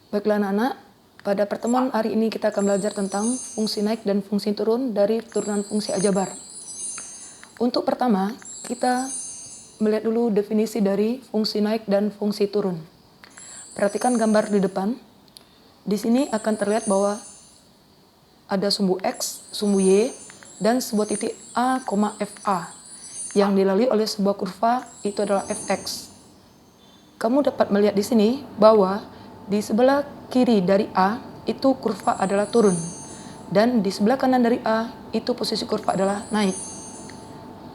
Baiklah anak-anak, pada pertemuan hari ini kita akan belajar tentang fungsi naik dan fungsi turun dari turunan fungsi aljabar. Untuk pertama, kita melihat dulu definisi dari fungsi naik dan fungsi turun. Perhatikan gambar di depan. Di sini akan terlihat bahwa ada sumbu X, sumbu Y, dan sebuah titik A, FA yang dilalui oleh sebuah kurva, itu adalah Fx. Kamu dapat melihat di sini bahwa di sebelah kiri dari A itu kurva adalah turun, dan di sebelah kanan dari A itu posisi kurva adalah naik.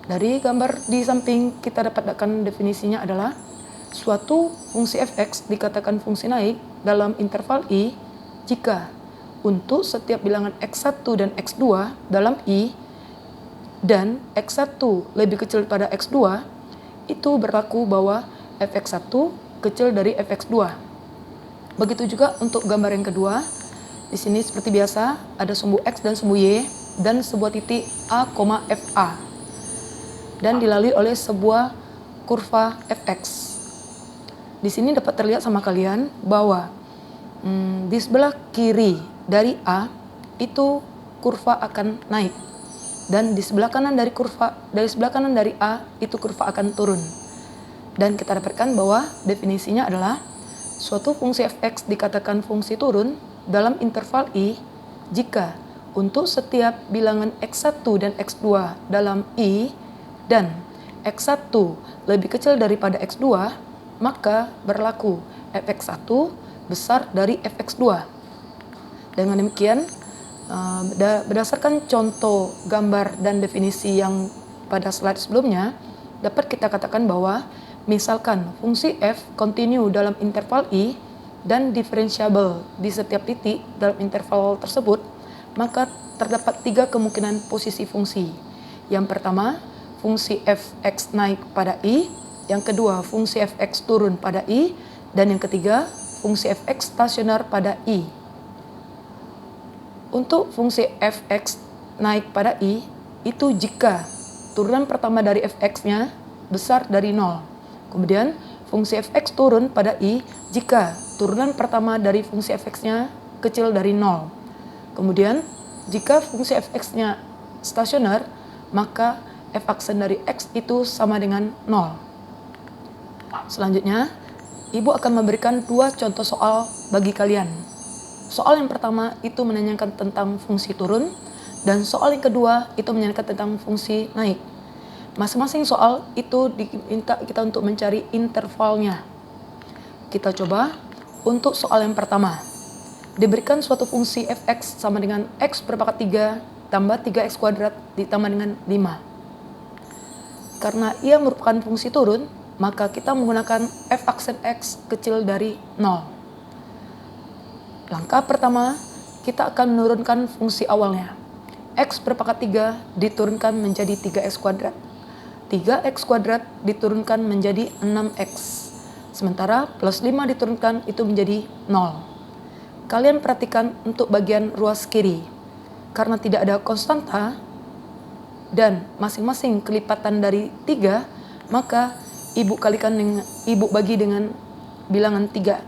Dari gambar di samping kita dapatkan definisinya adalah suatu fungsi fx dikatakan fungsi naik dalam interval I jika untuk setiap bilangan x1 dan x2 dalam I dan x1 lebih kecil pada x2, itu berlaku bahwa fx1 kecil dari fx2. Begitu juga untuk gambar yang kedua. Di sini seperti biasa ada sumbu x dan sumbu y dan sebuah titik A, FA dan dilalui oleh sebuah kurva fx. Di sini dapat terlihat sama kalian bahwa di sebelah kiri dari A itu kurva akan naik, dan di sebelah kanan dari A itu kurva akan turun. Dan kita dapatkan bahwa definisinya adalah suatu fungsi fx dikatakan fungsi turun dalam interval I jika untuk setiap bilangan x1 dan x2 dalam I dan x1 lebih kecil daripada x2, maka berlaku fx1 besar dari fx2. Dengan demikian, berdasarkan contoh gambar dan definisi yang pada slide sebelumnya, dapat kita katakan bahwa misalkan fungsi f kontinu dalam interval I dan diferensiabel di setiap titik dalam interval tersebut, maka terdapat 3 kemungkinan posisi fungsi. Yang pertama, fungsi fx naik pada I, yang kedua fungsi fx turun pada I, dan yang ketiga fungsi fx stasioner pada I. Untuk fungsi fx naik pada I, itu jika turunan pertama dari fx-nya besar dari 0. Kemudian fungsi fx turun pada I jika turunan pertama dari fungsi fx-nya kecil dari 0. Kemudian jika fungsi fx-nya stasioner, maka f aksen dari x itu sama dengan 0. Selanjutnya, Ibu akan memberikan 2 contoh soal bagi kalian. Soal yang pertama itu menanyakan tentang fungsi turun, dan soal yang kedua itu menanyakan tentang fungsi naik. Masing-masing soal itu diminta kita untuk mencari intervalnya. Kita coba untuk soal yang pertama. Diberikan suatu fungsi fx sama dengan x berpangkat 3 tambah 3x kuadrat ditambah dengan 5. Karena ia merupakan fungsi turun, maka kita menggunakan f aksen x kecil dari 0. Langkah pertama, kita akan menurunkan fungsi awalnya. X berpangkat 3 diturunkan menjadi 3x kuadrat. 3x kuadrat diturunkan menjadi 6x. Sementara plus 5 diturunkan itu menjadi 0. Kalian perhatikan untuk bagian ruas kiri. Karena tidak ada konstanta dan masing-masing kelipatan dari 3, maka Ibu bagi dengan bilangan 3.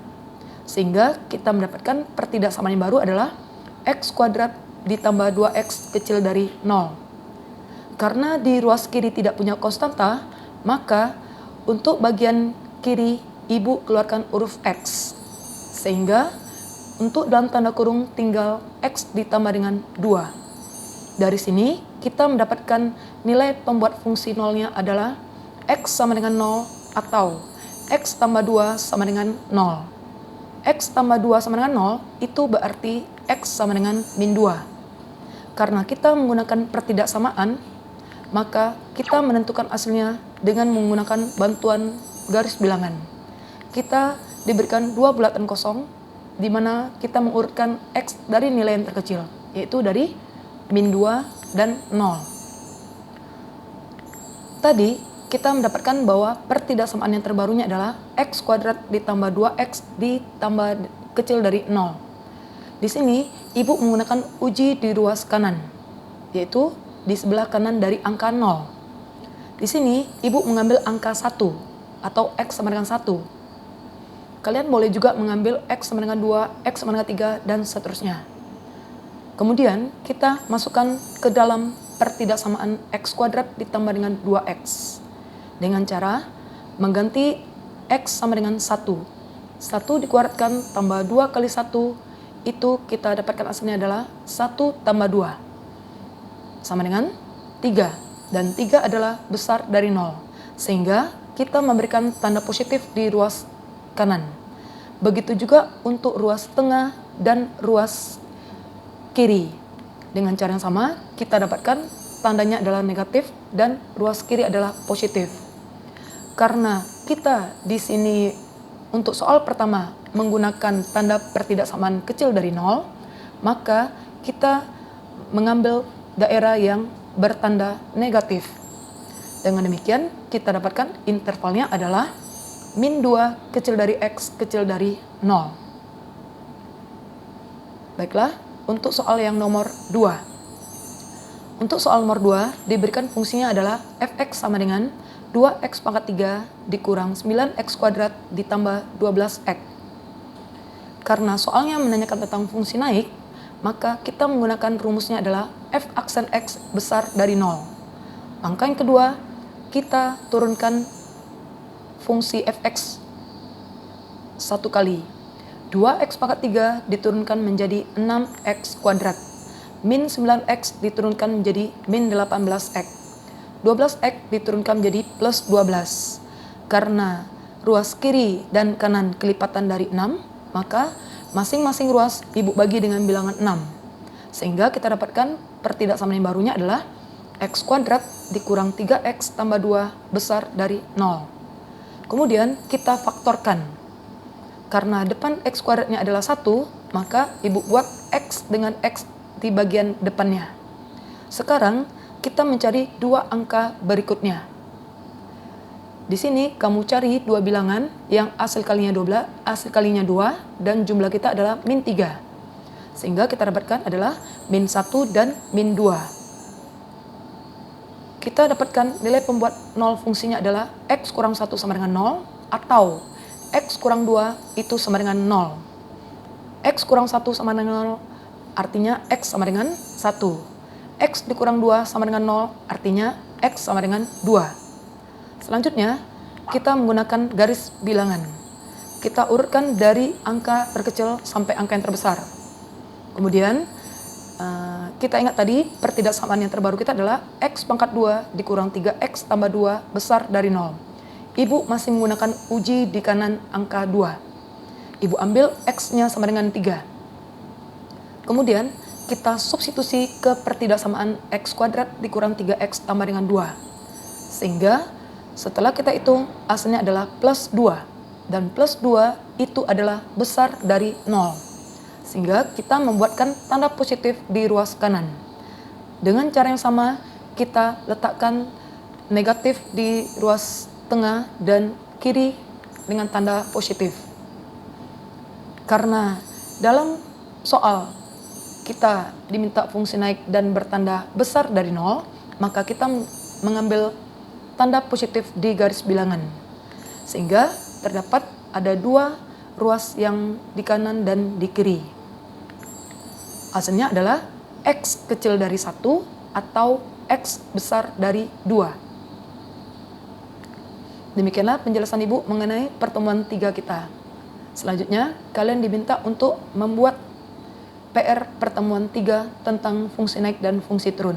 Sehingga kita mendapatkan pertidaksamaan yang baru adalah x kuadrat ditambah 2x kecil dari 0. Karena di ruas kiri tidak punya konstanta, maka untuk bagian kiri Ibu keluarkan huruf x. Sehingga untuk dalam tanda kurung tinggal x ditambah dengan 2. Dari sini kita mendapatkan nilai pembuat fungsi nolnya adalah x sama dengan 0 atau x tambah 2 sama dengan 0. X tambah 2 sama dengan 0 itu berarti X sama dengan min 2. Karena kita menggunakan pertidaksamaan, maka kita menentukan hasilnya dengan menggunakan bantuan garis bilangan. Kita diberikan 2 bulatan kosong, di mana kita mengurutkan X dari nilai yang terkecil, yaitu dari min 2 dan 0. Tadi kita mendapatkan bahwa pertidaksamaan yang terbarunya adalah x kuadrat ditambah 2x ditambah kecil dari 0. Di sini Ibu menggunakan uji di ruas kanan, yaitu di sebelah kanan dari angka 0. Di sini Ibu mengambil angka 1 atau x sama dengan 1. kalian boleh juga mengambil X sama dengan 2, X sama dengan 3, dan seterusnya. Kemudian kita masukkan ke dalam pertidaksamaan X kuadrat ditambah dengan 2X. Dengan cara mengganti X sama dengan 1. 1 dikuadratkan tambah 2 kali 1, itu kita dapatkan hasilnya adalah 1 tambah 2. Sama dengan 3. Dan 3 adalah besar dari 0. Sehingga kita memberikan tanda positif di ruas kanan. Begitu juga untuk ruas tengah dan ruas kiri. Dengan cara yang sama, kita dapatkan tandanya adalah negatif dan ruas kiri adalah positif. Karena kita di sini untuk soal pertama menggunakan tanda pertidaksamaan kecil dari 0, maka kita mengambil daerah yang bertanda negatif. Dengan demikian, kita dapatkan intervalnya adalah min 2 kecil dari X kecil dari 0. Baiklah, untuk soal yang nomor 2. Untuk soal nomor 2, diberikan fungsinya adalah fx sama dengan 2x pangkat 3 dikurang 9x kuadrat ditambah 12x. Karena soalnya menanyakan tentang fungsi naik, maka kita menggunakan rumusnya adalah f aksen x besar dari 0. Langkah yang kedua, kita turunkan fungsi fx 1 kali. 2x pangkat 3 diturunkan menjadi 6x kuadrat. Min 9x diturunkan menjadi min 18x. 12x diturunkan menjadi plus 12. Karena ruas kiri dan kanan kelipatan dari 6, maka masing-masing ruas ibu bagi dengan bilangan 6. Sehingga kita dapatkan pertidaksamaan yang barunya adalah x kuadrat dikurang 3x tambah 2 besar dari 0. Kemudian kita faktorkan. Karena depan x kuadratnya adalah 1, maka ibu buat x dengan x di bagian depannya. Sekarang kita mencari dua angka berikutnya. Di sini kamu cari dua bilangan yang hasil kalinya 2 dan jumlah kita adalah min 3. Sehingga kita dapatkan adalah min 1 dan min 2. Kita dapatkan nilai pembuat 0 fungsinya adalah x kurang 1 sama dengan 0 atau x kurang 2 itu sama dengan 0. X kurang 1 sama dengan 0 artinya x sama dengan 1. X dikurang 2 sama dengan 0 artinya x sama dengan 2. Selanjutnya, kita menggunakan garis bilangan. Kita urutkan dari angka terkecil sampai angka yang terbesar. Kemudian, kita ingat tadi pertidaksamaan yang terbaru kita adalah x pangkat 2 dikurang 3x tambah 2 besar dari 0. Ibu masih menggunakan uji di kanan angka 2. Ibu ambil x-nya sama dengan 3. Kemudian, kita substitusi ke pertidaksamaan x kuadrat dikurang 3x tambah dengan 2. Sehingga setelah kita hitung, hasilnya adalah plus 2. Dan plus 2 itu adalah besar dari 0. Sehingga kita membuatkan tanda positif di ruas kanan. Dengan cara yang sama, kita letakkan negatif di ruas tengah dan kiri dengan tanda positif. Karena dalam soal kita diminta fungsi naik dan bertanda besar dari 0, maka kita mengambil tanda positif di garis bilangan. Sehingga terdapat ada dua ruas yang di kanan dan di kiri. Hasilnya adalah x kecil dari 1 atau x besar dari 2. Demikianlah penjelasan Ibu mengenai pertemuan 3 kita. Selanjutnya, kalian diminta untuk membuat PR pertemuan 3 tentang fungsi naik dan fungsi turun.